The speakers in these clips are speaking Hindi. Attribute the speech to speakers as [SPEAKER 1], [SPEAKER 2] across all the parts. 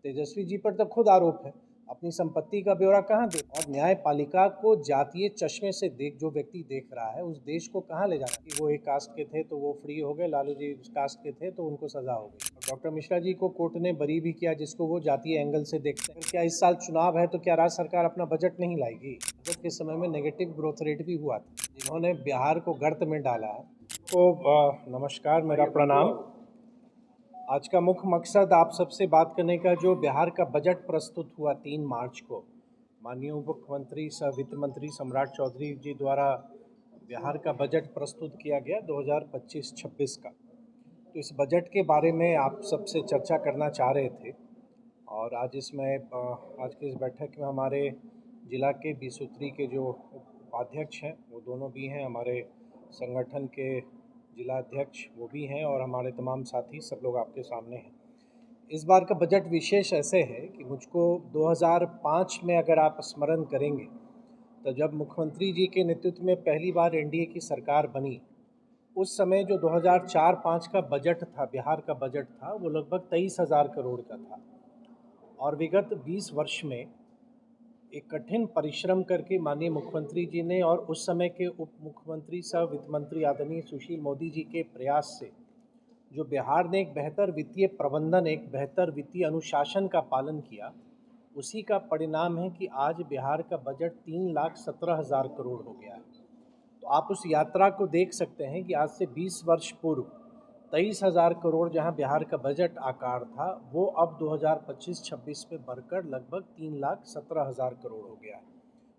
[SPEAKER 1] तेजस्वी जी पर तो खुद आरोप है, अपनी संपत्ति का ब्यौरा कहाँ दे। और न्यायपालिका को जातीय चश्मे से जो व्यक्ति देख रहा है उस देश को कहाँ ले जाना कि वो एक कास्ट के थे तो वो फ्री हो गए, लालू जी उस कास्ट के थे तो उनको सजा हो गई। और डॉक्टर मिश्रा जी को कोर्ट ने बरी भी किया, जिसको वो जातीय एंगल से देखते हैं। क्या इस साल चुनाव है तो क्या राज्य सरकार अपना बजट नहीं लाएगी? बजट के समय में नेगेटिव ग्रोथ रेट भी हुआ था, जिन्होंने बिहार को गर्त में डाला है। तो नमस्कार, मेरा प्रणाम। आज का मुख्य मकसद आप सबसे बात करने का, जो बिहार का बजट प्रस्तुत हुआ 3 मार्च को माननीय उप मुख्यमंत्री सह वित्त मंत्री सम्राट चौधरी जी द्वारा बिहार का बजट प्रस्तुत किया गया 2025-26 का। तो इस बजट के बारे में आप सबसे चर्चा करना चाह रहे थे। और आज आज की इस बैठक में हमारे जिला के 20 सूत्री के जो उपाध्यक्ष हैं वो दोनों भी हैं, हमारे संगठन के जिला अध्यक्ष वो भी हैं, और हमारे तमाम साथी सब लोग आपके सामने हैं। इस बार का बजट विशेष ऐसे है कि मुझको 2005 में अगर आप स्मरण करेंगे तो जब मुख्यमंत्री जी के नेतृत्व में पहली बार एनडीए की सरकार बनी, उस समय जो 2004-05 का बजट था, बिहार का बजट था, वो लगभग 23,000 करोड़ का था। और विगत 20 वर्ष में एक कठिन परिश्रम करके माननीय मुख्यमंत्री जी ने और उस समय के उप मुख्यमंत्री सह वित्त मंत्री आदरणीय सुशील मोदी जी के प्रयास से जो बिहार ने एक बेहतर वित्तीय प्रबंधन, एक बेहतर वित्तीय अनुशासन का पालन किया, उसी का परिणाम है कि आज बिहार का बजट 3,17,000 करोड़ हो गया है। तो आप उस यात्रा को देख सकते हैं कि आज से 20 वर्ष पूर्व 23,000 करोड़ जहां बिहार का बजट आकार था, वो अब 2025-26 में बढ़कर लगभग 3,17,000 करोड़ हो गया है।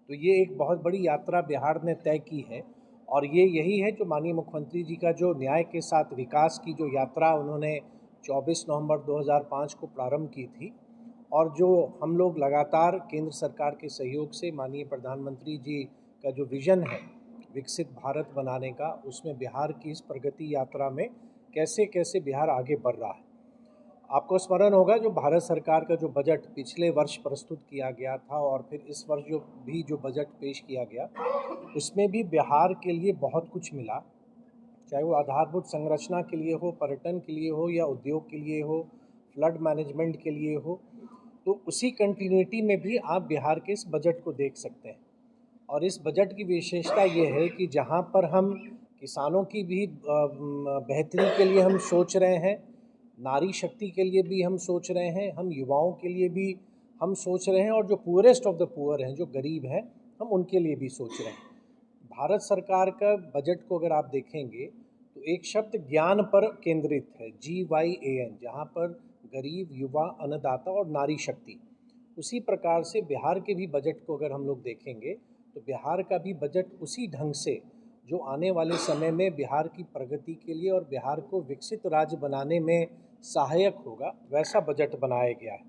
[SPEAKER 1] तो ये एक बहुत बड़ी यात्रा बिहार ने तय की है, और ये यही है जो माननीय मुख्यमंत्री जी का जो न्याय के साथ विकास की जो यात्रा उन्होंने 24 नवंबर 2005 को प्रारंभ की थी, और जो हम लोग लगातार केंद्र सरकार के सहयोग से माननीय प्रधानमंत्री जी का जो विज़न है विकसित भारत बनाने का, उसमें बिहार की इस प्रगति यात्रा में कैसे कैसे बिहार आगे बढ़ रहा है। आपको स्मरण होगा जो भारत सरकार का जो बजट पिछले वर्ष प्रस्तुत किया गया था और फिर इस वर्ष जो बजट पेश किया गया, उसमें भी बिहार के लिए बहुत कुछ मिला, चाहे वो आधारभूत संरचना के लिए हो, पर्यटन के लिए हो, या उद्योग के लिए हो, फ्लड मैनेजमेंट के लिए हो। तो उसी कंटिन्यूटी में भी आप बिहार के इस बजट को देख सकते हैं। और इस बजट की विशेषता ये है कि जहाँ पर हम किसानों की भी बेहतरी के लिए हम सोच रहे हैं, नारी शक्ति के लिए भी हम सोच रहे हैं, हम युवाओं के लिए भी हम सोच रहे हैं, और जो पुअरेस्ट ऑफ द पुअर हैं, जो गरीब हैं, हम उनके लिए भी सोच रहे हैं। भारत सरकार का बजट को अगर आप देखेंगे तो एक शब्द ज्ञान पर केंद्रित है, GYAN, जहाँ पर गरीब, युवा, अन्नदाता और नारी शक्ति। उसी प्रकार से बिहार के भी बजट को अगर हम लोग देखेंगे तो बिहार का भी बजट उसी ढंग से जो आने वाले समय में बिहार की प्रगति के लिए और बिहार को विकसित राज्य बनाने में सहायक होगा, वैसा बजट बनाया गया है।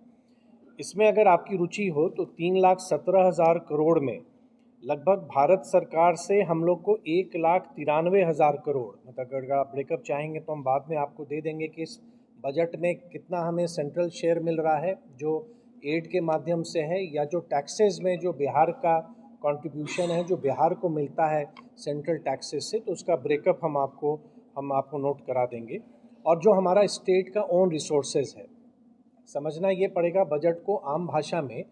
[SPEAKER 1] इसमें अगर आपकी रुचि हो तो 3,17,000 करोड़ में लगभग भारत सरकार से हम लोग को 1,93,000 करोड़, मतलब अगर आप ब्रेकअप चाहेंगे तो हम बाद में आपको दे देंगे कि इस बजट में कितना हमें सेंट्रल शेयर मिल रहा है जो एड के माध्यम से है, या जो टैक्सेस में जो बिहार का कंट्रीब्यूशन है, जो बिहार को मिलता है सेंट्रल टैक्सेस से, तो उसका ब्रेकअप हम आपको नोट करा देंगे। और जो हमारा स्टेट का ओन रिसोर्सेज है, समझना ये पड़ेगा बजट को आम भाषा में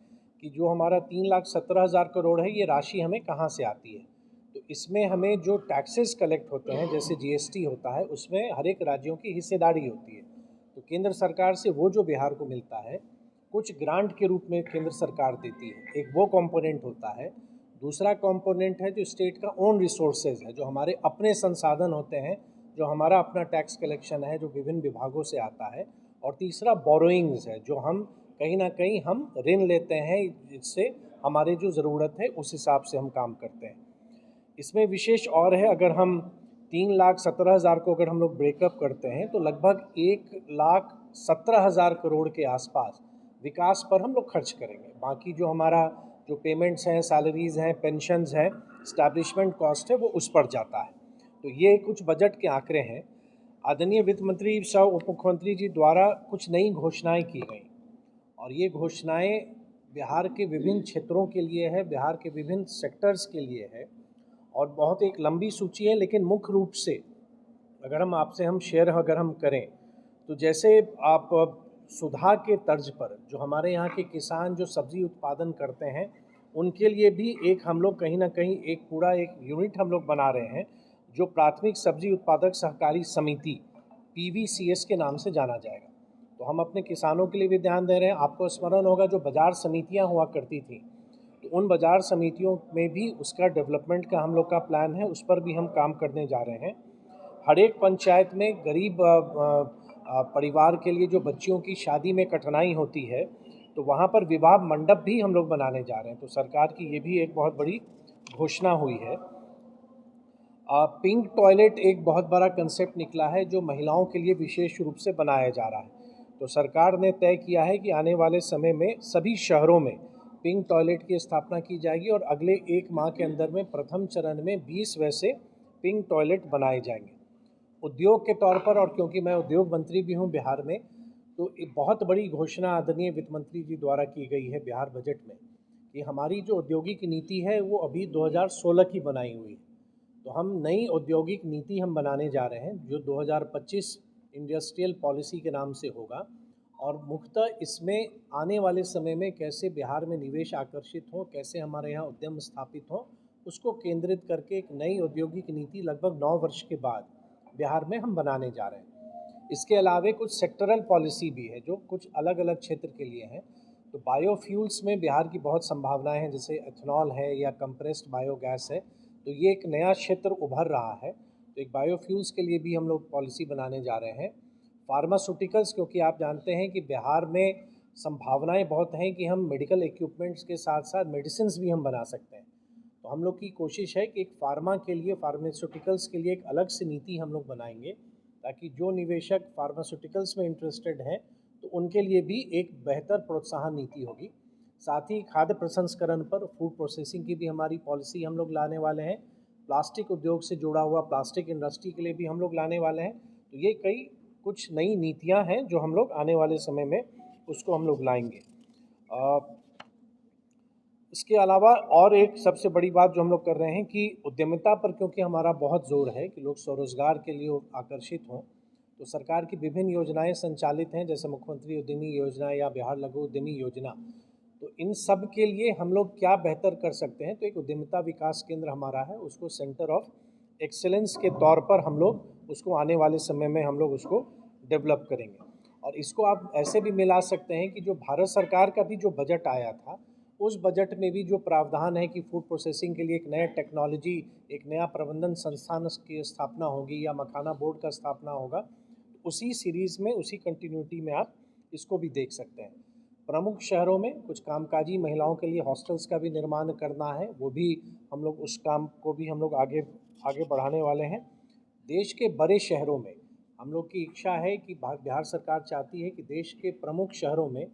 [SPEAKER 1] कि जो हमारा 3,17,000 करोड़ है, ये राशि हमें कहाँ से आती है। तो इसमें हमें जो टैक्सेस कलेक्ट होते हैं, जैसे GST होता है, उसमें हर एक राज्यों की हिस्सेदारी होती है। तो केंद्र सरकार से वो जो बिहार को मिलता है, कुछ ग्रांट के रूप में केंद्र सरकार देती है, एक वो कंपोनेंट होता है। दूसरा कंपोनेंट है जो स्टेट का ओन रिसोर्सेज है, जो हमारे अपने संसाधन होते हैं, जो हमारा अपना टैक्स कलेक्शन है, जो विभिन्न विभागों से आता है। और तीसरा बोरोइंग्स है, जो हम कहीं ना कहीं हम ऋण लेते हैं, जिससे हमारे जो ज़रूरत है उस हिसाब से हम काम करते हैं। इसमें विशेष और है, अगर हम 3,17,000 को अगर हम लोग ब्रेकअप करते हैं तो लगभग 1,17,000 करोड़ के आसपास विकास पर हम लोग खर्च करेंगे। बाकी जो हमारा जो पेमेंट्स हैं, सैलरीज़ हैं, पेंशन्स हैं, स्टैब्लिशमेंट कॉस्ट है, वो उस पर जाता है। तो ये कुछ बजट के आंकड़े हैं। आदरणीय वित्त मंत्री सह उप मुख्यमंत्री जी द्वारा कुछ नई घोषणाएं की गई, और ये घोषणाएं बिहार के विभिन्न क्षेत्रों के लिए है, बिहार के विभिन्न सेक्टर्स के लिए है, और बहुत एक लंबी सूची है। लेकिन मुख्य रूप से अगर हम आपसे शेयर अगर हम करें तो जैसे आप सुधा के तर्ज पर जो हमारे यहाँ के किसान जो सब्जी उत्पादन करते हैं उनके लिए भी एक हम लोग कहीं ना कहीं एक पूरा एक यूनिट हम लोग बना रहे हैं जो प्राथमिक सब्जी उत्पादक सहकारी समिति PVCS के नाम से जाना जाएगा। तो हम अपने किसानों के लिए भी ध्यान दे रहे हैं। आपको स्मरण होगा जो बाजार समितियां हुआ करती थी, तो उन बाजार समितियों में भी उसका डेवलपमेंट का हम लोग का प्लान है, उस पर भी हम काम करने जा रहे हैं। हर एक पंचायत में गरीब परिवार के लिए जो बच्चियों की शादी में कठिनाई होती है, तो वहाँ पर विवाह मंडप भी हम लोग बनाने जा रहे हैं। तो सरकार की ये भी एक बहुत बड़ी घोषणा हुई है। पिंक टॉयलेट एक बहुत बड़ा कंसेप्ट निकला है जो महिलाओं के लिए विशेष रूप से बनाया जा रहा है। तो सरकार ने तय किया है कि आने वाले समय में सभी शहरों में पिंक टॉयलेट की स्थापना की जाएगी और अगले 1 माह के अंदर में प्रथम चरण में 20 वैसे पिंक टॉयलेट बनाए जाएंगे। उद्योग के तौर पर, और क्योंकि मैं उद्योग मंत्री भी हूं बिहार में, तो एक बहुत बड़ी घोषणा आदरणीय वित्त मंत्री जी द्वारा की गई है बिहार बजट में कि हमारी जो औद्योगिक नीति है वो अभी 2016 की बनाई हुई है। तो हम नई औद्योगिक नीति हम बनाने जा रहे हैं जो 2025 इंडस्ट्रियल पॉलिसी के नाम से होगा, और मुख्यतः इसमें आने वाले समय में कैसे बिहार में निवेश आकर्षित हो, कैसे हमारे यहाँ उद्यम स्थापित हो, उसको केंद्रित करके एक नई औद्योगिक नीति लगभग 9 वर्ष के बाद बिहार में हम बनाने जा रहे हैं। इसके अलावा कुछ सेक्टरल पॉलिसी भी है जो कुछ अलग अलग क्षेत्र के लिए हैं। तो बायोफ्यूल्स में बिहार की बहुत संभावनाएं हैं, जैसे एथनॉल है या कंप्रेस्ड बायोगैस है, तो ये एक नया क्षेत्र उभर रहा है। तो एक बायोफ्यूल्स के लिए भी हम लोग पॉलिसी बनाने जा रहे हैं। फार्मास्यूटिकल्स, क्योंकि आप जानते हैं कि बिहार में संभावनाएं बहुत हैं कि हम मेडिकल इक्विपमेंट्स के साथ साथ मेडिसिन्स भी हम बना सकते हैं। तो हम लोग की कोशिश है कि एक फार्मा के लिए, फार्मास्यूटिकल्स के लिए एक अलग से नीति हम लोग बनाएंगे, ताकि जो निवेशक फार्मास्यूटिकल्स में इंटरेस्टेड हैं तो उनके लिए भी एक बेहतर प्रोत्साहन नीति होगी। साथ ही खाद्य प्रसंस्करण पर, फूड प्रोसेसिंग की भी हमारी पॉलिसी हम लोग लाने वाले हैं। प्लास्टिक उद्योग से जुड़ा हुआ प्लास्टिक इंडस्ट्री के लिए भी हम लोग लाने वाले हैं। तो ये कई कुछ नई नीतियां हैं जो हम लोग आने वाले समय में उसको हम लोग लाएंगे। इसके अलावा और एक सबसे बड़ी बात जो हम लोग कर रहे हैं कि उद्यमिता पर, क्योंकि हमारा बहुत जोर है कि लोग स्वरोजगार के लिए आकर्षित हों, तो सरकार की विभिन्न योजनाएं संचालित हैं, जैसे मुख्यमंत्री उद्यमी योजना या बिहार लघु उद्यमी योजना। तो इन सब के लिए हम लोग क्या बेहतर कर सकते हैं, तो एक उद्यमिता विकास केंद्र हमारा है, उसको सेंटर ऑफ एक्सेलेंस के तौर पर हम लोग उसको आने वाले समय में हम लोग उसको डेवलप करेंगे। और इसको आप ऐसे भी मिला सकते हैं कि जो भारत सरकार का भी जो बजट आया था, उस बजट में भी जो प्रावधान है कि फूड प्रोसेसिंग के लिए एक नया टेक्नोलॉजी, एक नया प्रबंधन संस्थान की स्थापना होगी या मखाना बोर्ड का स्थापना होगा, उसी सीरीज़ में, उसी कंटिन्यूटी में आप इसको भी देख सकते हैं। प्रमुख शहरों में कुछ कामकाजी महिलाओं के लिए हॉस्टल्स का भी निर्माण करना है, वो भी हम लोग उस काम को भी हम लोग आगे आगे बढ़ाने वाले हैं। देश के बड़े शहरों में हम लोग की इच्छा है कि बिहार सरकार चाहती है कि देश के प्रमुख शहरों में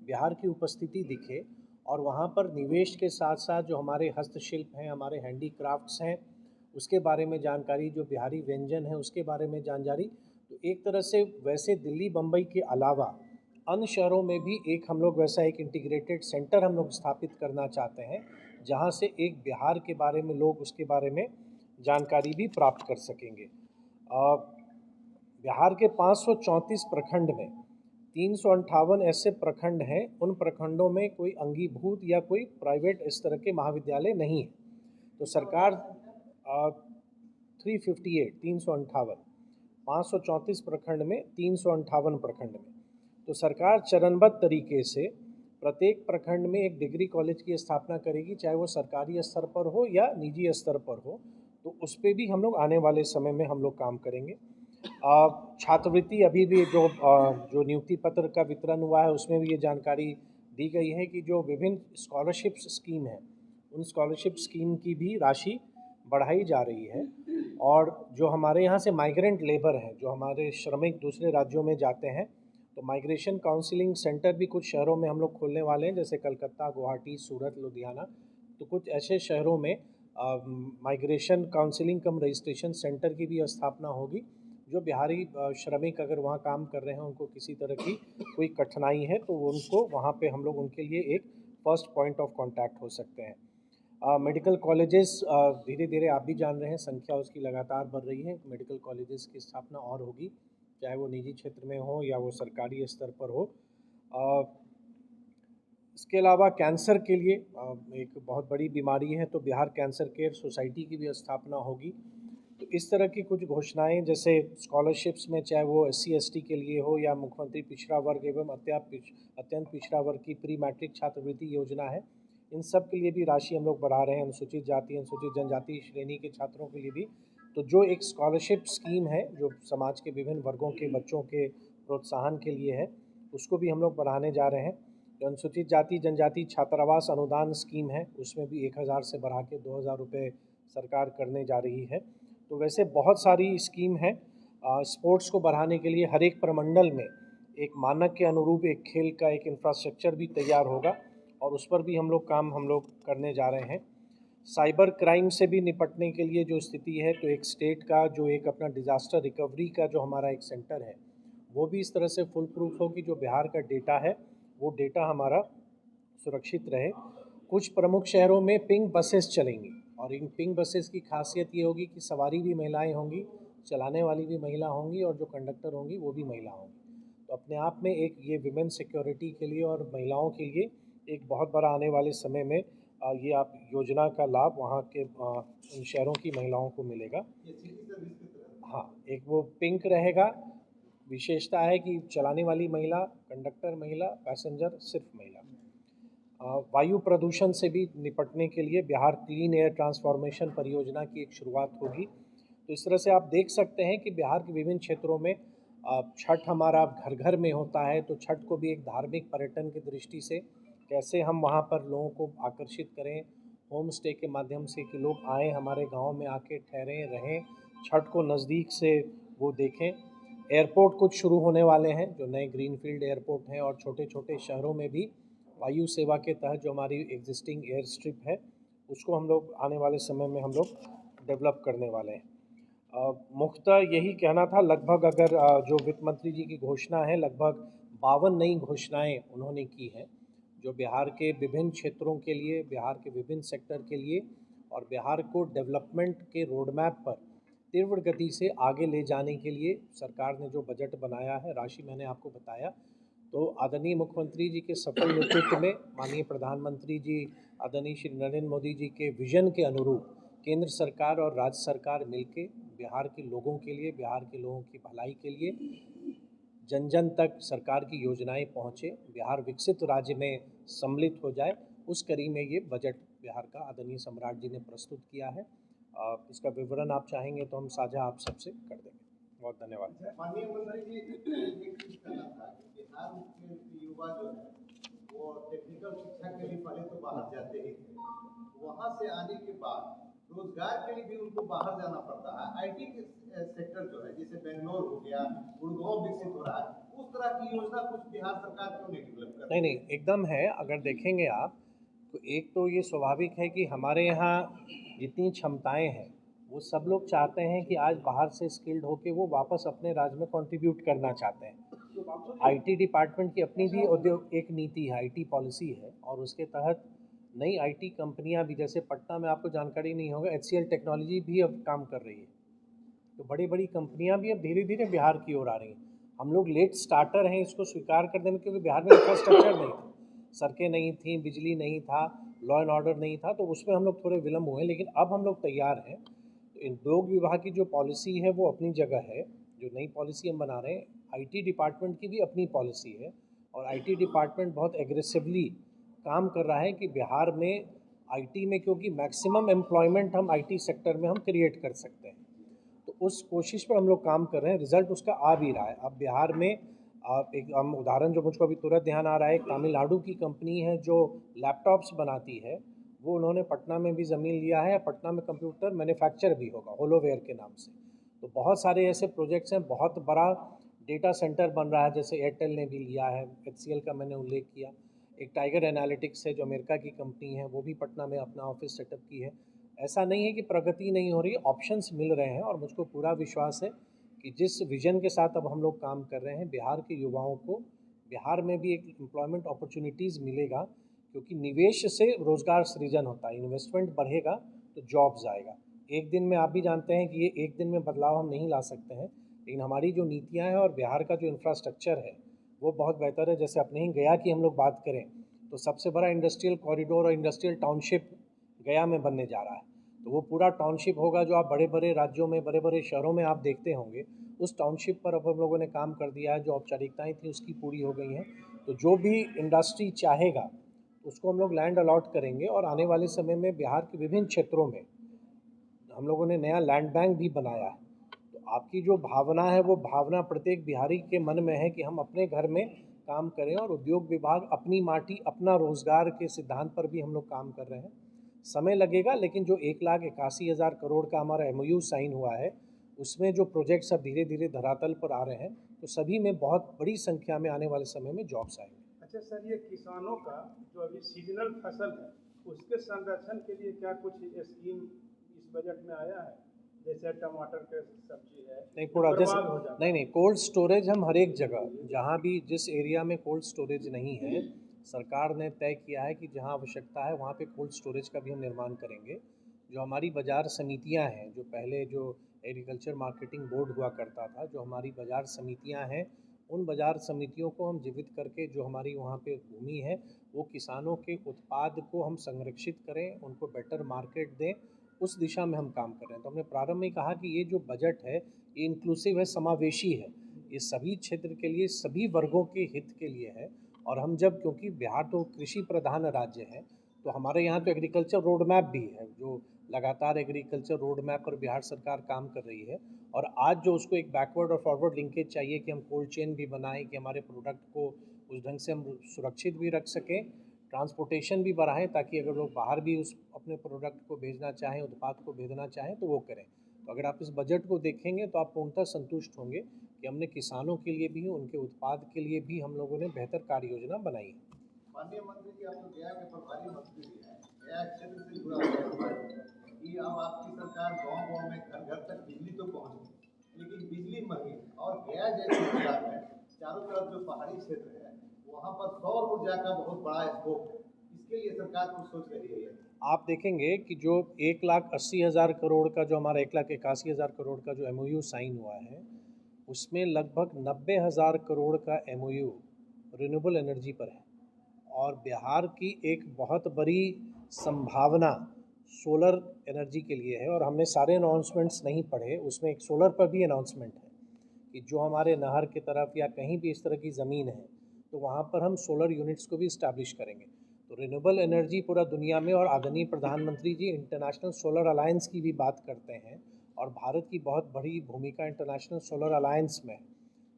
[SPEAKER 1] बिहार की उपस्थिति दिखे, और वहाँ पर निवेश के साथ साथ जो हमारे हस्तशिल्प हैं, हमारे हैंडीक्राफ्ट्स हैं, उसके बारे में जानकारी, जो बिहारी व्यंजन है उसके बारे में जानकारी। तो एक तरह से वैसे दिल्ली बम्बई के अलावा अन्य शहरों में भी एक हम लोग वैसा एक इंटीग्रेटेड सेंटर हम लोग स्थापित करना चाहते हैं, जहाँ से एक बिहार के बारे में लोग उसके बारे में जानकारी भी प्राप्त कर सकेंगे। बिहार के 534 प्रखंड में 358 ऐसे प्रखंड हैं, उन प्रखंडों में कोई अंगीभूत या कोई प्राइवेट इस तरह के महाविद्यालय नहीं है। तो सरकार 358 534 प्रखंड में 358 प्रखंड में, तो सरकार चरणबद्ध तरीके से प्रत्येक प्रखंड में एक डिग्री कॉलेज की स्थापना करेगी, चाहे वो सरकारी स्तर पर हो या निजी स्तर पर हो। तो उस पर भी हम लोग आने वाले समय में हम लोग काम करेंगे। छात्रवृत्ति अभी भी जो नियुक्ति पत्र का वितरण हुआ है उसमें भी ये जानकारी दी गई है कि जो विभिन्न स्कॉलरशिप स्कीम है, उन स्कॉलरशिप स्कीम की भी राशि बढ़ाई जा रही है। और जो हमारे यहाँ से माइग्रेंट लेबर हैं, जो हमारे श्रमिक दूसरे राज्यों में जाते हैं, तो माइग्रेशन काउंसलिंग सेंटर भी कुछ शहरों में हम लोग खोलने वाले हैं, जैसे कलकत्ता, गुवाहाटी, सूरत, लुधियाना। तो कुछ ऐसे शहरों में माइग्रेशन काउंसलिंग कम रजिस्ट्रेशन सेंटर की भी स्थापना होगी। जो बिहारी श्रमिक अगर वहाँ काम कर रहे हैं, उनको किसी तरह की कोई कठिनाई है, तो उनको वहाँ पे हम लोग उनके लिए एक फर्स्ट पॉइंट ऑफ कांटेक्ट हो सकते हैं। मेडिकल कॉलेजेस धीरे धीरे आप भी जान रहे हैं, संख्या उसकी लगातार बढ़ रही है, मेडिकल कॉलेजेस की स्थापना और होगी। चाहे वो निजी क्षेत्र में हो या वो सरकारी स्तर पर हो। इसके अलावा कैंसर के लिए एक बहुत बड़ी बीमारी है, तो बिहार कैंसर केयर सोसाइटी की भी स्थापना होगी। तो इस तरह की कुछ घोषणाएं, जैसे स्कॉलरशिप्स में चाहे वो SC/ST के लिए हो या मुख्यमंत्री पिछड़ा वर्ग एवं अत्यंत पिछड़ा वर्ग की प्री मैट्रिक छात्रवृत्ति योजना है, इन सब के लिए भी राशि हम लोग बढ़ा रहे हैं। अनुसूचित जाति अनुसूचित जनजाति श्रेणी के छात्रों के लिए भी तो जो एक स्कॉलरशिप स्कीम है जो समाज के विभिन्न वर्गों के बच्चों के प्रोत्साहन के लिए है, उसको भी हम लोग बढ़ाने जा रहे हैं। जो अनुसूचित जाति जनजाति छात्रावास अनुदान स्कीम है, उसमें भी 1000 से बढ़ा के 2000 रुपये सरकार करने जा रही है। तो वैसे बहुत सारी स्कीम है। स्पोर्ट्स को बढ़ाने के लिए हर एक प्रमंडल में एक मानक के अनुरूप एक खेल का एक इंफ्रास्ट्रक्चर भी तैयार होगा और उस पर भी हम लोग करने जा रहे हैं। साइबर क्राइम से भी निपटने के लिए जो स्थिति है, तो एक स्टेट का जो एक अपना डिज़ास्टर रिकवरी का जो हमारा एक सेंटर है, वो भी इस तरह से फुल प्रूफ हो कि जो बिहार का डेटा है वो डेटा हमारा सुरक्षित रहे। कुछ प्रमुख शहरों में पिंक बसेस चलेंगी और इन पिंक बसेस की खासियत ये होगी कि सवारी भी महिलाएं होंगी, चलाने वाली भी महिला होंगी और जो कंडक्टर होंगी वो भी महिला होंगी। तो अपने आप में एक ये विमेन सिक्योरिटी के लिए और महिलाओं के लिए एक बहुत बड़ा आने वाले समय में ये आप योजना का लाभ वहाँ के इन शहरों की महिलाओं को मिलेगा। हाँ, एक वो पिंक रहेगा, विशेषता है कि चलाने वाली महिला, कंडक्टर महिला, पैसेंजर सिर्फ महिला। वायु प्रदूषण से भी निपटने के लिए बिहार क्लीन एयर ट्रांसफॉर्मेशन परियोजना की एक शुरुआत होगी। तो इस तरह से आप देख सकते हैं कि बिहार के विभिन्न क्षेत्रों में छठ हमारा घर घर में होता है, तो छठ को भी एक धार्मिक पर्यटन की दृष्टि से कैसे हम वहाँ पर लोगों को आकर्षित करें, होम स्टे के माध्यम से कि लोग आएँ हमारे गांव में आके ठहरें रहें, छठ को नज़दीक से वो देखें। एयरपोर्ट कुछ शुरू होने वाले हैं, जो नए ग्रीनफील्ड एयरपोर्ट हैं, और छोटे छोटे शहरों में भी वायु सेवा के तहत जो हमारी एग्जिस्टिंग एयर स्ट्रिप है उसको हम लोग आने वाले समय में हम लोग डेवलप करने वाले हैं। मुख्यतः यही कहना था। लगभग अगर जो वित्त मंत्री जी की घोषणा है, लगभग 52 नई घोषणाएं उन्होंने की हैं जो बिहार के विभिन्न क्षेत्रों के लिए, बिहार के विभिन्न सेक्टर के लिए और बिहार को डेवलपमेंट के रोड मैप पर तीव्र गति से आगे ले जाने के लिए सरकार ने जो बजट बनाया है, राशि मैंने आपको बताया। तो आदरणीय मुख्यमंत्री जी के सफल नेतृत्व में माननीय प्रधानमंत्री जी आदरणीय श्री नरेंद्र मोदी जी के विजन के अनुरूप केंद्र सरकार और राज्य सरकार मिलके बिहार के लोगों के लिए, बिहार के लोगों की भलाई के लिए जन जन तक सरकार की योजनाएं पहुंचे, बिहार विकसित राज्य में सम्मिलित हो जाए, उस कड़ी में ये बजट बिहार का आदरणीय सम्राट जी ने प्रस्तुत किया है। इसका विवरण आप चाहेंगे तो हम साझा आप सबसे कर देंगे। बहुत धन्यवाद।
[SPEAKER 2] माननीय मंत्री जी, एक चीज कहना था कि बिहार के युवा जो है वो टेक्निकल शिक्षा के लिए पहले तो बाहर जाते ही थे, वहाँ से आने के बाद रोजगार के लिए भी उनको बाहर जाना पड़ता है। IT के सेक्टर जो है, जैसे बेंगलोर हो गया, गुड़गांव विकसित हो रहा है, उस तरह की योजना कुछ बिहार सरकार क्यों नहीं डेवलप कर रही?
[SPEAKER 1] नहीं, एकदम है। अगर देखेंगे आप तो एक तो ये स्वाभाविक है कि हमारे यहाँ जितनी क्षमताएं हैं वो सब लोग चाहते हैं कि आज बाहर से स्किल्ड होके वो वापस अपने राज्य में कंट्रीब्यूट करना चाहते हैं। IT डिपार्टमेंट की अपनी भी उद्योग एक नीति है, IT पॉलिसी है, और उसके तहत नई IT कंपनियां भी, जैसे पटना में आपको जानकारी नहीं होगा, HCL टेक्नोलॉजी भी अब काम कर रही है। तो बड़ी बड़ी कंपनियां भी अब धीरे धीरे बिहार की ओर आ रही हैं। हम लोग लेट स्टार्टर हैं इसको स्वीकार करने में, क्योंकि बिहार में इंफ्रास्ट्रक्चर नहीं था, सड़कें नहीं थी, बिजली नहीं था, लॉ एंड ऑर्डर नहीं था, तो उसमें हम लोग थोड़े विलम्ब हुए। लेकिन अब हम लोग तैयार हैं। तो इन उद्योग विभाग की जो पॉलिसी है वो अपनी जगह है, जो नई पॉलिसी हम बना रहे हैं। IT डिपार्टमेंट की भी अपनी पॉलिसी है और IT डिपार्टमेंट बहुत एग्रेसिवली काम कर रहा है कि बिहार में IT में, क्योंकि मैक्सिमम एम्प्लॉयमेंट हम IT सेक्टर में हम क्रिएट कर सकते हैं, तो उस कोशिश पर हम लोग काम कर रहे हैं। रिजल्ट उसका आ भी रहा है। अब बिहार में एक हम उदाहरण जो मुझको अभी तुरंत ध्यान आ रहा है, एक तमिलनाडु की कंपनी है जो लैपटॉप्स बनाती है, वो उन्होंने पटना में भी ज़मीन लिया है। पटना में कंप्यूटर मैन्युफैक्चर भी होगा होलोवेयर के नाम से। तो बहुत सारे ऐसे प्रोजेक्ट्स हैं। बहुत बड़ा डेटा सेंटर बन रहा है, जैसे एयरटेल ने भी लिया है, HCL का मैंने उल्लेख किया। एक टाइगर एनालिटिक्स है जो अमेरिका की कंपनी है, वो भी पटना में अपना ऑफिस सेटअप की है। ऐसा नहीं है कि प्रगति नहीं हो रही, ऑप्शंस मिल रहे हैं और मुझको पूरा विश्वास है कि जिस विजन के साथ अब हम लोग काम कर रहे हैं, बिहार के युवाओं को बिहार में भी एक एम्प्लॉयमेंट अपॉर्चुनिटीज़ मिलेगा, क्योंकि निवेश से रोज़गार सृजन होता है। इन्वेस्टमेंट बढ़ेगा तो जॉब्स आएगा। एक दिन में आप भी जानते हैं कि ये एक दिन में बदलाव हम नहीं ला सकते हैं, लेकिन हमारी जो नीतियाँ हैं और बिहार का जो इंफ्रास्ट्रक्चर है वो बहुत बेहतर है। जैसे अपने ही गया की हम लोग बात करें तो सबसे बड़ा इंडस्ट्रियल कॉरिडोर और इंडस्ट्रियल टाउनशिप गया में बनने जा रहा है। तो वो पूरा टाउनशिप होगा जो आप बड़े बड़े राज्यों में, बड़े बड़े शहरों में आप देखते होंगे, उस टाउनशिप पर अब हम लोगों ने काम कर दिया है। जो औपचारिकताएँ थी उसकी पूरी हो गई हैं। तो जो भी इंडस्ट्री चाहेगा उसको हम लोग लैंड अलॉट करेंगे और आने वाले समय में बिहार के विभिन्न क्षेत्रों में हम लोगों ने नया लैंड बैंक भी बनाया है। तो आपकी जो भावना है वो भावना प्रत्येक बिहारी के मन में है कि हम अपने घर में काम करें, और उद्योग विभाग अपनी माटी अपना रोजगार के सिद्धांत पर भी हम लोग काम कर रहे हैं। समय लगेगा, लेकिन जो 1,81,000 करोड़ का हमारा MOU साइन हुआ है उसमें जो प्रोजेक्ट्स अब धीरे धीरे धरातल पर आ रहे हैं तो सभी में बहुत बड़ी संख्या में आने वाले समय में जॉब्स आएंगे।
[SPEAKER 3] अच्छा सर, ये किसानों का जो अभी सीजनल फसल है उसके संरक्षण के लिए क्या कुछ स्कीम इस बजट में आया है? जैसे टमाटर के सब्जी है,
[SPEAKER 1] नहीं पूरा जैसे
[SPEAKER 3] बर्बाद हो जाता है।
[SPEAKER 1] नहीं कोल्ड स्टोरेज हम हर एक जगह जहाँ भी जिस एरिया में कोल्ड स्टोरेज नहीं है सरकार ने तय किया है कि जहाँ आवश्यकता है वहाँ पे कोल्ड स्टोरेज का भी हम निर्माण करेंगे। जो हमारी बाज़ार समितियाँ हैं, जो पहले जो एग्रीकल्चर मार्केटिंग बोर्ड हुआ करता था, जो हमारी बाज़ार समितियाँ हैं, उन बाज़ार समितियों को हम जीवित करके जो हमारी वहाँ पे भूमि है वो किसानों के उत्पाद को हम संरक्षित करें, उनको बेटर मार्केट दें, उस दिशा में हम काम कर रहे हैं। तो हमने प्रारंभ में कहा कि ये जो बजट है ये इंक्लूसिव है, समावेशी है, ये सभी क्षेत्र के लिए, सभी वर्गों के हित के लिए है। और हम जब, क्योंकि बिहार तो कृषि प्रधान राज्य है, तो हमारे यहाँ तो एग्रीकल्चर रोड मैप भी है, जो लगातार एग्रीकल्चर रोड मैप पर बिहार सरकार काम कर रही है। और आज जो उसको एक बैकवर्ड और फॉरवर्ड लिंकेज चाहिए कि हम कोल्ड चेन भी बनाएं, कि हमारे प्रोडक्ट को उस ढंग से हम सुरक्षित भी रख सकें, ट्रांसपोर्टेशन भी बढ़ाएं, ताकि अगर लोग बाहर भी उस अपने प्रोडक्ट को भेजना चाहें, उत्पाद को भेजना चाहें तो वो करें। तो अगर आप इस बजट को देखेंगे तो आप पूर्णतः संतुष्ट होंगे कि हमने किसानों के लिए भी, उनके उत्पाद के लिए भी हम लोगों ने बेहतर कार्य योजना बनाई है।
[SPEAKER 2] माननीय मंत्री जी, आप तो गया के प्रभारी मंत्री भी हैं, गया क्षेत्र से जुड़ा हुआ है कि अब आपकी सरकार गांव-गांव में, घर-घर तक बिजली तो पहुंच गई, लेकिन बिजली महंगी है। और गया जैसे जिला में चारों तरफ जो पहाड़ी क्षेत्र है वहाँ पर सौर ऊर्जा का बहुत बड़ा स्कोप है, इसके लिए सरकार कुछ सोच रही है?
[SPEAKER 1] आप देखेंगे कि जो 1,80,000 करोड़ का, जो हमारा 1,81,000 करोड़ का जो MOU साइन हुआ है उसमें लगभग 90,000 करोड़ का MOU रिन्यूएबल एनर्जी पर है। और बिहार की एक बहुत बड़ी संभावना सोलर एनर्जी के लिए है। और हमने सारे अनाउंसमेंट्स नहीं पढ़े, उसमें एक सोलर पर भी अनाउंसमेंट है कि जो हमारे नहर की तरफ या कहीं भी इस तरह की ज़मीन है तो वहाँ पर हम सोलर यूनिट्स को भी इस्टेब्लिश करेंगे। तो रिन्यूएबल एनर्जी पूरा दुनिया में, और आदरणीय प्रधानमंत्री जी इंटरनेशनल सोलर अलायंस की भी बात करते हैं और भारत की बहुत बड़ी भूमिका इंटरनेशनल सोलर अलायंस में है।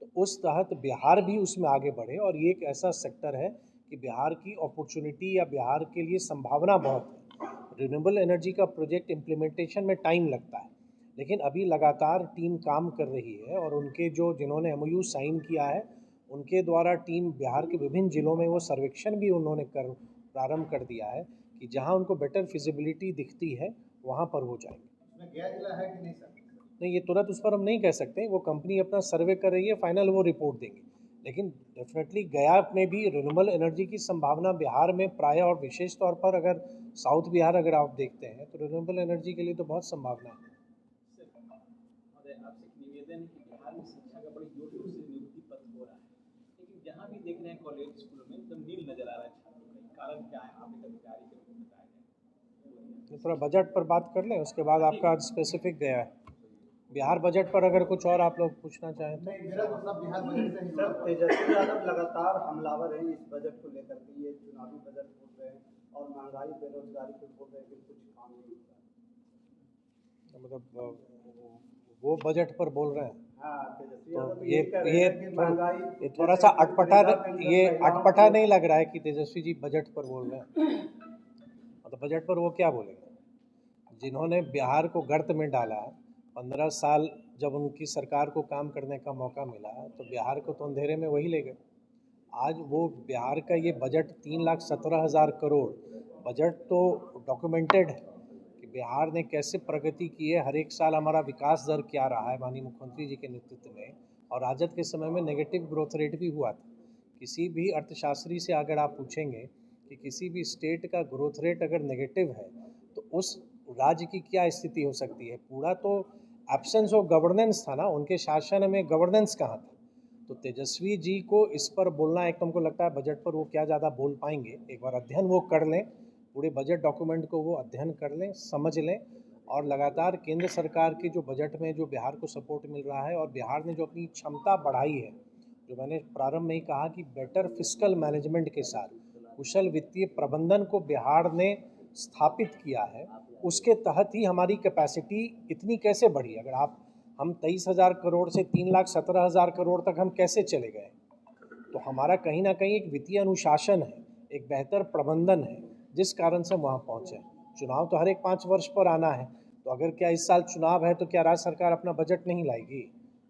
[SPEAKER 1] तो उस तहत बिहार भी उसमें आगे बढ़े, और ये एक ऐसा सेक्टर है कि बिहार की अपॉर्चुनिटी या बिहार के लिए संभावना बहुत है। रिन्यूएबल एनर्जी का प्रोजेक्ट इम्प्लीमेंटेशन में टाइम लगता है, लेकिन अभी लगातार टीम काम कर रही है, और उनके जो जिन्होंने MOU साइन किया है उनके द्वारा टीम बिहार के विभिन्न ज़िलों में वो सर्वेक्षण भी उन्होंने प्रारंभ कर दिया है कि जहां उनको बेटर फिजिबिलिटी दिखती है वहां पर वो जाएंगे।
[SPEAKER 2] उसमें गया जिला है कि नहीं सर?
[SPEAKER 1] नहीं, ये तुरंत उस पर हम नहीं कह सकते, वो कंपनी अपना सर्वे कर रही है, फाइनल वो रिपोर्ट देंगे। लेकिन डेफिनेटली गया में भी रिन्यूएबल एनर्जी की संभावना बिहार में प्राय, और विशेष तौर पर अगर साउथ बिहार अगर आप देखते हैं तो रिन्यूएबल एनर्जी के लिए तो बहुत संभावना है।
[SPEAKER 4] आपसे एक निवेदन है कि बिहार में शिक्षा का बड़ी जोर शोर से नियुक्ति पत्र हो रहा है, लेकिन जहाँ भी देख रहे हैं कॉलेज स्कूलों में एकदम नील नजर आ रहा है छात्रों का। कारण क्या है? आप एक अधिकारी के रूप में बताया
[SPEAKER 1] थोड़ा बजट पर बात कर लें, उसके बाद आपका आज स्पेसिफिक गया है बिहार बजट पर, अगर कुछ और आप लोग पूछना चाहें तो।
[SPEAKER 2] नहीं, मेरा तो सब बिहार बजट से ही
[SPEAKER 5] सर, तेजस्वी यादव लगातार हमलावर हैं इस बजट को लेकर के। ये चुनावी बजट बोल रहे हैं और महंगाई बेरोजगारी पे बोल रहे हैं कि कुछ काम नहीं होता है।
[SPEAKER 1] मतलब वो बजट पर बोल रहे हैं।
[SPEAKER 5] हाँ, तेजस्वी
[SPEAKER 1] तो
[SPEAKER 5] यादव
[SPEAKER 1] ये थोड़ा सा अटपटा नहीं लग रहा है कि तेजस्वी जी बजट पर बोल रहे हैं। मतलब बजट पर वो क्या बोलेंगे? जिन्होंने बिहार को गर्त में डाला, 15 साल जब उनकी सरकार को काम करने का मौका मिला तो बिहार को तो अंधेरे में वही ले गए। आज वो बिहार का ये बजट 3,17,000 करोड़ बजट तो डॉक्यूमेंटेड है कि बिहार ने कैसे प्रगति की है। हर एक साल हमारा विकास दर क्या रहा है माननीय मुख्यमंत्री जी के नेतृत्व में, और राजद के समय में नेगेटिव ग्रोथ रेट भी हुआ था। किसी भी अर्थशास्त्री से अगर आप पूछेंगे कि किसी भी स्टेट का ग्रोथ रेट अगर नेगेटिव है तो उस राज्य की क्या स्थिति हो सकती है। पूरा तो एब्सेंस ऑफ गवर्नेंस था ना, उनके शासन में गवर्नेंस कहाँ था। तो तेजस्वी जी को इस पर बोलना, एक तो हमको लगता है बजट पर वो क्या ज़्यादा बोल पाएंगे। एक बार अध्ययन वो कर लें, पूरे बजट डॉक्यूमेंट को वो अध्ययन कर लें, समझ लें, और लगातार केंद्र सरकार के जो बजट में जो बिहार को सपोर्ट मिल रहा है और बिहार ने जो अपनी क्षमता बढ़ाई है, जो मैंने प्रारंभ में ही कहा कि बेटर फिस्कल मैनेजमेंट के साथ कुशल वित्तीय प्रबंधन को बिहार ने स्थापित किया है, उसके तहत ही हमारी कैपेसिटी इतनी कैसे बढ़ी। अगर हम 23,000 करोड़ से 3,17,000 करोड़ तक हम कैसे चले गए, तो हमारा कहीं ना कहीं एक वित्तीय अनुशासन है, एक बेहतर प्रबंधन है, जिस कारण से हम वहाँ पहुँचे। चुनाव तो हर एक 5 वर्ष पर आना है, तो अगर क्या इस साल चुनाव है तो क्या राज्य सरकार अपना बजट नहीं लाएगी?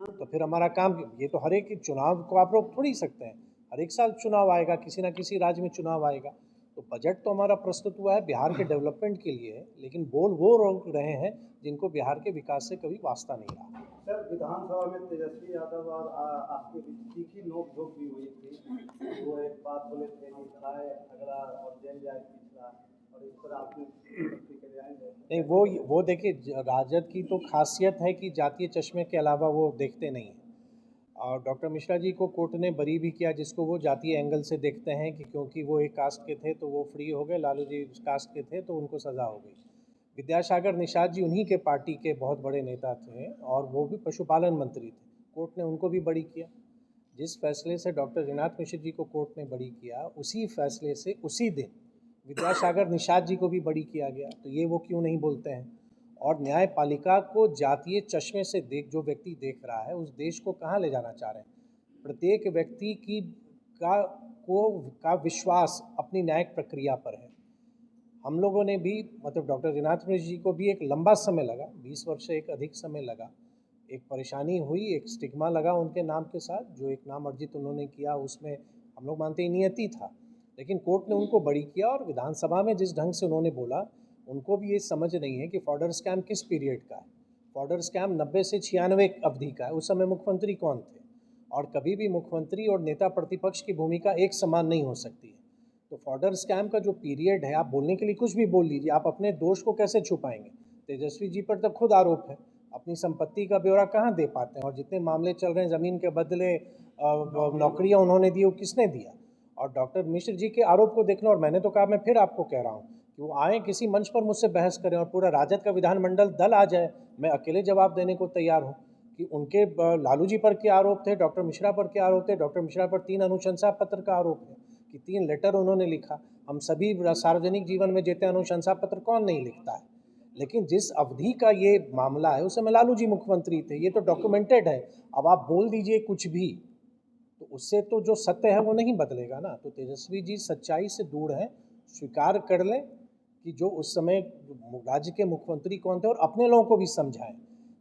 [SPEAKER 1] तो फिर हमारा काम, ये तो हर एक चुनाव को आप रोक थोड़ी सकते हैं, हर एक साल चुनाव आएगा, किसी ना किसी राज्य में चुनाव आएगा। तो बजट तो हमारा प्रस्तुत हुआ है बिहार के डेवलपमेंट के लिए है, लेकिन बोल वो रोक रहे हैं जिनको बिहार के विकास से कभी वास्ता नहीं रहा।
[SPEAKER 5] सर, विधानसभा में तेजस्वी यादव और आपके बीच तीखी नोक-झोंक भी हुई थी। वो एक बात बोले थे कि खाए अगला और जेल जाए पिछला, और इस पर आपने प्रतिक्रिया आएंगे?
[SPEAKER 1] नहीं, वो देखिए, राजद की तो खासियत है कि जातीय चश्मे के अलावा वो देखते नहीं हैं। और डॉक्टर मिश्रा जी को कोर्ट ने बरी भी किया, जिसको वो जातीय एंगल से देखते हैं कि क्योंकि वो एक कास्ट के थे तो वो फ्री हो गए, लालू जी उस कास्ट के थे तो उनको सज़ा हो गई। विद्यासागर निषाद जी उन्हीं के पार्टी के बहुत बड़े नेता थे और वो भी पशुपालन मंत्री थे, कोर्ट ने उनको भी बरी किया। जिस फैसले से डॉक्टर ऋणाथ मिश्र जी को कोर्ट ने बरी किया, उसी फैसले से उसी दिन विद्यासागर निषाद जी को भी बरी किया गया। तो ये वो क्यों नहीं बोलते हैं? और न्यायपालिका को जातीय चश्मे से जो व्यक्ति देख रहा है, उस देश को कहाँ ले जाना चाह रहे हैं? प्रत्येक व्यक्ति का विश्वास अपनी न्यायिक प्रक्रिया पर है। हम लोगों ने भी, मतलब डॉक्टर ऋणाथ मिश्र जी को भी एक लंबा समय लगा, 20 वर्ष से एक अधिक समय लगा, एक परेशानी हुई, एक स्टिग्मा लगा उनके नाम के साथ, जो एक नाम अर्जित उन्होंने किया, उसमें हम लोग मानते हैं नियति था, लेकिन कोर्ट ने उनको बरी किया। और विधानसभा में जिस ढंग से उन्होंने बोला, उनको भी ये समझ नहीं है कि फॉर्डर स्कैम किस पीरियड का है। फॉर्डर स्कैम 90 से 96 अवधि का है। उस समय मुख्यमंत्री कौन थे? और कभी भी मुख्यमंत्री और नेता प्रतिपक्ष की भूमिका एक समान नहीं हो सकती है। तो फॉर्डर स्कैम का जो पीरियड है, आप बोलने के लिए कुछ भी बोल लीजिए, आप अपने दोष को कैसे छुपाएंगे? तेजस्वी जी पर तो खुद आरोप है, अपनी संपत्ति का ब्यौरा कहाँ दे पाते हैं? और जितने मामले चल रहे हैं, ज़मीन के बदले नौकरियाँ उन्होंने दी, वो किसने दिया? और डॉक्टर मिश्र जी के आरोप को देखना, और मैंने तो कहा, मैं फिर आपको कह रहा हूँ कि वो आए किसी मंच पर मुझसे बहस करें और पूरा राजद का विधानमंडल दल आ जाए, मैं अकेले जवाब देने को तैयार हूँ कि उनके लालू जी पर क्या आरोप थे, डॉक्टर मिश्रा पर क्या आरोप थे। डॉक्टर मिश्रा पर 3 अनुशंसा पत्र का आरोप है कि 3 लेटर उन्होंने लिखा। हम सभी सार्वजनिक जीवन में देते अनुशंसा पत्र, कौन नहीं लिखता है? लेकिन जिस अवधि का ये मामला है, उस समय लालू जी मुख्यमंत्री थे, ये तो डॉक्यूमेंटेड है। अब आप बोल दीजिए कुछ भी, तो उससे तो जो सत्य है वो नहीं बदलेगा ना। तो तेजस्वी जी सच्चाई से दूर हैं, स्वीकार कर लें कि जो उस समय राज्य के मुख्यमंत्री कौन थे, और अपने लोगों को भी समझाएं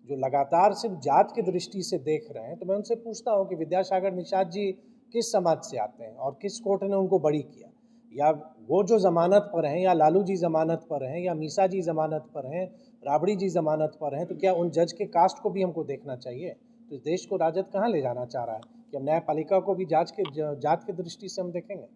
[SPEAKER 1] जो लगातार सिर्फ जात की दृष्टि से देख रहे हैं। तो मैं उनसे पूछता हूं कि विद्यासागर निषाद जी किस समाज से आते हैं और किस कोर्ट ने उनको बरी किया? या वो जो जमानत पर हैं, या लालू जी जमानत पर हैं, या मीसा जी जमानत पर हैं, राबड़ी जी जमानत पर हैं, तो क्या उन जज के कास्ट को भी हमको देखना चाहिए? तो इस देश को राजद कहाँ ले जाना चाह रहा है कि हम न्यायपालिका को भी जात की दृष्टि से हम देखेंगे?